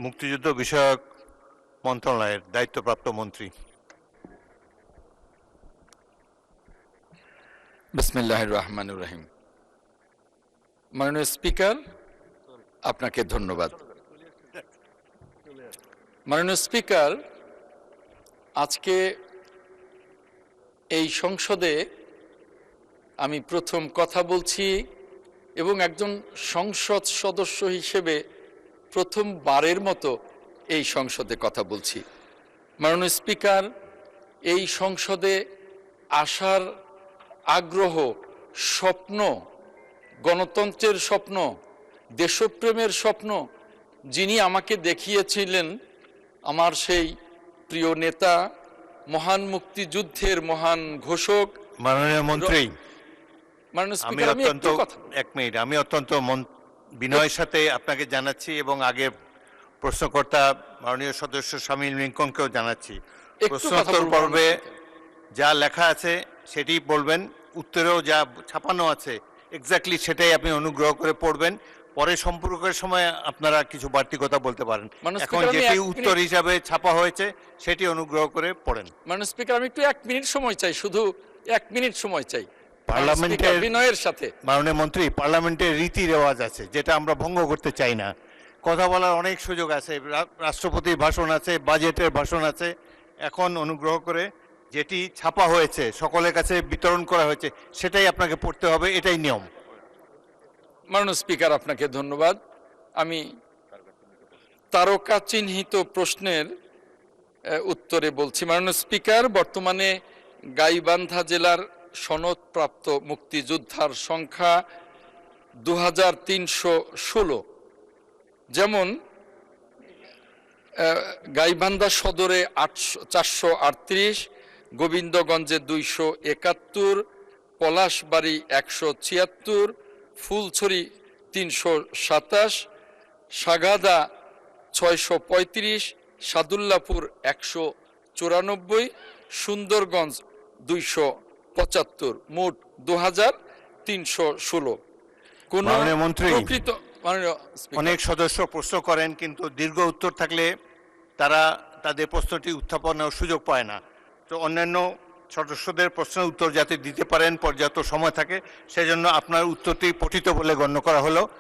মুক্তিযুদ্ধ বিষয়ক মন্ত্রণালয়ের দায়িত্বপ্রাপ্ত মন্ত্রী। বিসমিল্লাহির রহমানির রহিম। মাননীয় স্পিকার, আপনাকে ধন্যবাদ। মাননীয় স্পিকার, আজকে এই সংসদে আমি প্রথম কথা বলছি এবং একজন সংসদ সদস্য হিসেবে প্রথমবারের মতো এই সংসদে কথা বলছি। মাননীয় স্পিকার, এই সংসদে আসার আগ্রহ, স্বপ্ন, গণতন্ত্রের স্বপ্ন, দেশপ্রেমের স্বপ্ন যিনি আমাকে দেখিয়েছিলেন, আমার সেই প্রিয় নেতা, মহান মুক্তিযুদ্ধের মহান ঘোষক মাননীয় মন্ত্রী, মাননীয় আমি স্পিকার, অত্যন্ত এক মিনিট, আমি অত্যন্ত বিনয়ের সাথে আপনাকে জানাচ্ছি এবং আগে প্রশ্নকর্তা মাননীয় সদস্য শামীম লিঙ্কনকেও জানাচ্ছি, প্রশ্নোত্তর পর্বে যা লেখা আছে সেটি বলবেন, উত্তরেও যা ছাপানো আছে এক্স্যাক্টলি সেটাই আপনি অনুগ্রহ করে পড়বেন। পরে সম্পর্কের সময় আপনারা কিছু বাড়তি কথা বলতে পারেন। এখন যেটি উত্তর হিসাবে ছাপা হয়েছে সেটি অনুগ্রহ করে পড়েন। মাননীয় স্পিকার, আমি একটু 1 মিনিট সময় চাই, শুধু 1 মিনিট সময় চাই পার্লামেন্টের বিনয়ের সাথে। মাননীয় মন্ত্রী, পার্লামেন্টের রীতি রেওয়াজ আছে যেটা আমরা ভঙ্গ করতে চাই না। কথা বলার অনেক সুযোগ আছে, রাষ্ট্রপতির ভাষণ আছে, বাজেটের ভাষণ আছে। এখন অনুগ্রহ করে যেটি ছাপা হয়েছে, সকলের কাছে বিতরণ করা হয়েছে, সেটাই আপনাকে পড়তে হবে, এটাই নিয়ম। মাননীয় স্পিকার, আপনাকে ধন্যবাদ। আমি তারকা চিহ্নিত প্রশ্নের উত্তরে বলছি। মাননীয় স্পিকার, বর্তমানে গাইবান্ধা জেলার সনদপ্রাপ্ত মুক্তিযোদ্ধার সংখ্যা 2316। যেমন গাইবান্ধা সদরে 438, গোবিন্দগঞ্জে 271, পলাশবাড়ি 176, ফুলছড়ি 327, সাগাদা 635, সাদুল্লাপুর 194, সুন্দরগঞ্জ 275, মোট 2316। কোন প্রকৃত অনেক সদস্য প্রশ্ন করেন কিন্তু দীর্ঘ উত্তর থাকলে তারা তাদের প্রশ্নটি উত্থাপনের সুযোগ পায় না। তো অন্যান্য সদস্যদের প্রশ্নের উত্তর যাতে দিতে পারেন পর্যাপ্ত সময় থাকে, সেজন্য আপনার উত্তরটি পঠিত বলে গণ্য করা হলো।